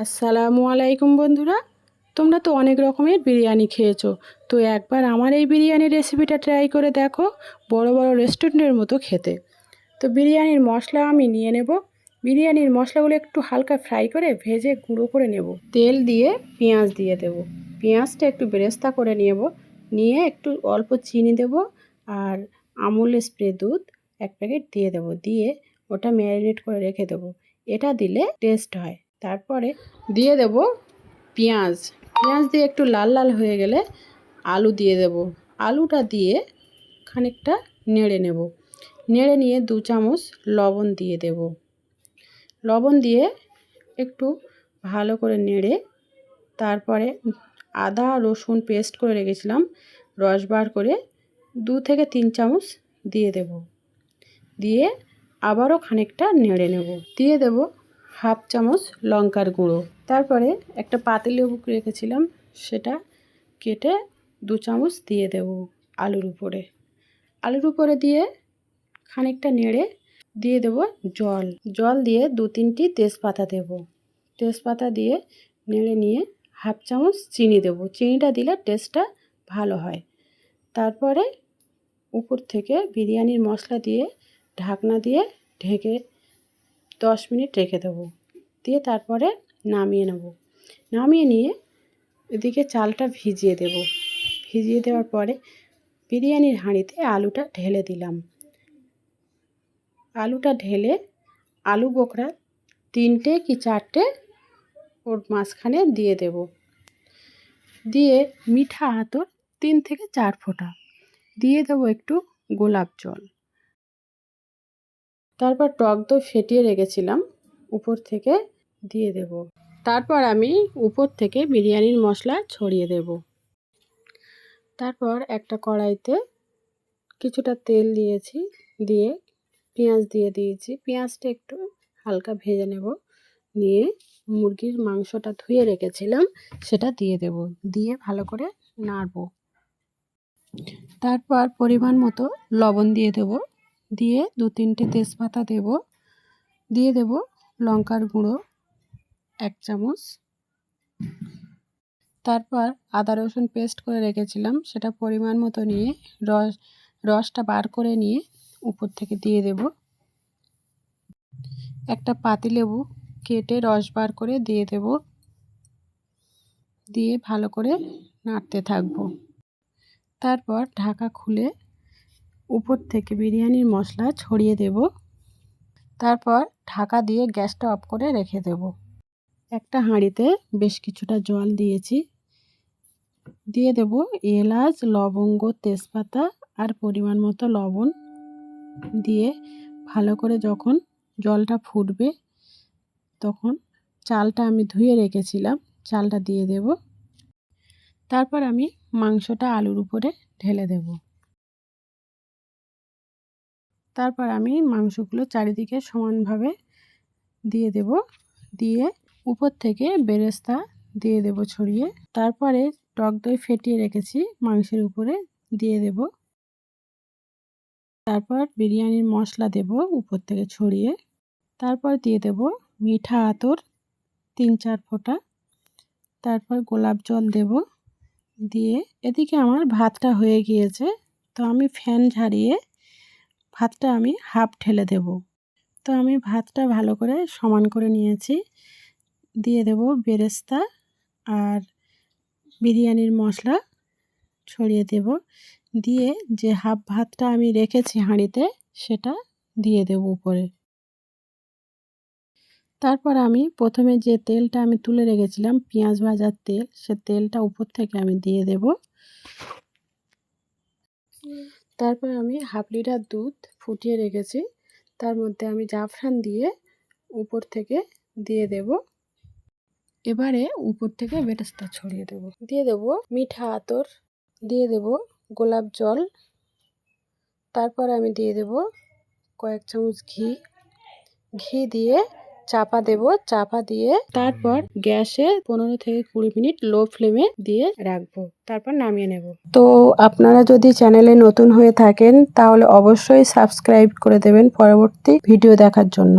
আসসালামু আলাইকুম বন্ধুরা, তোমরা তো অনেক রকমের বিরিয়ানি খেয়েছো। তো একবার আমার এই বিরিয়ানির রেসিপিটা ট্রাই করে দেখো, বড় বড় রেস্টুরেন্টের মতো খেতে। তো বিরিয়ানির মশলা আমি নিয়ে নেব। বিরিয়ানির মশলাগুলো একটু হালকা ফ্রাই করে ভেজে গুঁড়ো করে নেব। তেল দিয়ে পেঁয়াজ দিয়ে দেব। পেঁয়াজটা একটু বেরেস্তা করে নেব, নিয়ে একটু অল্প চিনি দেব আর আমুল স্প্রে দুধ 1 প্যাকেট দিয়ে দেব। দিয়ে ওটা ম্যারিনেট করে রেখে দেবো। এটা দিলে টেস্ট হয়। তারপরে দিয়ে দেব পেঁয়াজ। পেঁয়াজ দিয়ে একটু লাল লাল হয়ে গেলে আলু দিয়ে দেব। আলুটা দিয়ে খানিকটা নেড়ে নেব। নেড়ে নিয়ে 2 চামচ লবণ দিয়ে দেব। লবণ দিয়ে একটু ভালো করে নেড়ে তারপরে আদা রসুন পেস্ট করে রেখেছিলাম, রস বার করে 2 থেকে 3 চামচ দিয়ে দেব। দিয়ে আবারও খানিকটা নেড়ে নেব। দিয়ে দেব 1/2 চামচ লঙ্কার গুঁড়ো। তারপরে একটা পাতিলেবু রেখেছিলাম, সেটা কেটে 2 চামচ দিয়ে দেব আলুর উপরে। আলুর উপরে দিয়ে খানিকটা নেড়ে দিয়ে দেব জল। জল দিয়ে 2-3টি তেজপাতা দেব। তেজপাতা দিয়ে নেড়ে নিয়ে 1/2 চামচ চিনি দেব। চিনিটা দিলে টেস্টটা ভালো হয়। তারপরে উপর থেকে বিরিয়ানির মশলা দিয়ে ঢাকনা দিয়ে ঢেকে 10 মিনিট রেখে দেবো। দিয়ে তারপরে নামিয়ে নেব। নামিয়ে নিয়ে এদিকে চালটা ভিজিয়ে দেব। ভিজিয়ে দেওয়ার পরে বিরিয়ানির হাঁড়িতে আলুটা ঢেলে দিলাম। আলুটা ঢেলে আলু বোখরা 3টে কি 4টে ওর মাঝখানে দিয়ে দেব। দিয়ে মিঠা আতর 3 থেকে 4 ফোঁটা দিয়ে দেবো। একটু গোলাপ জল। তারপর টক দই ফেটিয়ে রেখেছিলাম, উপর থেকে দিয়ে দেব। তারপর আমি উপর থেকে বিরিয়ানির মশলা ছড়িয়ে দেব। তারপর একটা কড়াইতে কিছুটা তেল দিয়েছি, দিয়ে পেঁয়াজ দিয়ে দিয়েছি। পেঁয়াজটা একটু হালকা ভেজে নেব। নিয়ে মুরগির মাংসটা ধুয়ে রেখেছিলাম, সেটা দিয়ে দেব। দিয়ে ভালো করে নাড়ব। তারপর পরিমাণ মতো লবণ দিয়ে দেব। দিয়ে 2-3টে তেজপাতা দেব। দিয়ে দেব লঙ্কার গুঁড়ো 1 চামচ। তারপর আদা রসুন পেস্ট করে রেখেছিলাম, সেটা পরিমাণ মতো নিয়ে রসটা বার করে নিয়ে উপর থেকে দিয়ে দেব। একটা পাতিলেবু কেটে রস বার করে দিয়ে দেব। দিয়ে ভালো করে নাড়তে থাকব। তারপর ঢাকা খুলে উপর থেকে বিরিয়ানির মশলা ছড়িয়ে দেব। তারপর ঢাকা দিয়ে গ্যাসটা অফ করে রেখে দেব। একটা হাঁড়িতে বেশ কিছুটা জল দিয়েছি, দিয়ে দেব এলাচ, লবঙ্গ, তেজপাতা আর পরিমাণ মতো লবণ। দিয়ে ভালো করে যখন জলটা ফুটবে তখন চালটা আমি ধুয়ে রেখেছিলাম, চালটা দিয়ে দেব। তারপর আমি মাংসটা আলুর উপরে ঢেলে দেব। তারপর আমি মাংসগুলো চারিদিকে সমানভাবে দিয়ে দেব। দিয়ে উপর থেকে বেরেস্তা দিয়ে দেব ছড়িয়ে। তারপরে টক দই ফেটিয়ে রেখেছি মাংসের উপরে দিয়ে দেব। তারপর বিরিয়ানির মশলা দেব উপর থেকে ছড়িয়ে। তারপর দিয়ে দেব মিঠা আতর 3-4 ফোঁটা। তারপর গোলাপ জল দেব। দিয়ে এদিকে আমার ভাতটা হয়ে গিয়েছে, তো আমি ফ্যান ঝারিয়ে ভাতটা আমি হাফ ঢেলে দেব। তো আমি ভাতটা ভালো করে সমান করে নিয়েছি। দিয়ে দেব বেরেস্তা আর বিরিয়ানির মশলা ছড়িয়ে দেব। দিয়ে যে হাফ ভাতটা আমি রেখেছি হাঁড়িতে, সেটা দিয়ে দেব উপরে। তারপর আমি প্রথমে যে তেলটা আমি তুলে রেখেছিলাম পেঁয়াজ ভাজার তেল, সে তেলটা উপর থেকে আমি দিয়ে দেব। তারপর আমি 1/2 লিটার দুধ ফুটিয়ে রেখেছি, তার মধ্যে আমি জাফরান দিয়ে উপর থেকে দিয়ে দেব। এবারে উপর থেকে বেরেস্তা ছড়িয়ে দেব। দিয়ে দেব মিঠা আতর, দিয়ে দেব গোলাপ জল। তারপর আমি দিয়ে দেব কয়েক চামচ ঘি দিয়ে চাপা দেব। চাপা দিয়ে তারপর গ্যাসে 15 থেকে 20 মিনিট লো ফ্লেমে দিয়ে রাখবো। তারপর নামিয়ে নেব। তো আপনারা যদি চ্যানেলে নতুন হয়ে থাকেন তাহলে অবশ্যই সাবস্ক্রাইব করে দেবেন পরবর্তী ভিডিও দেখার জন্য।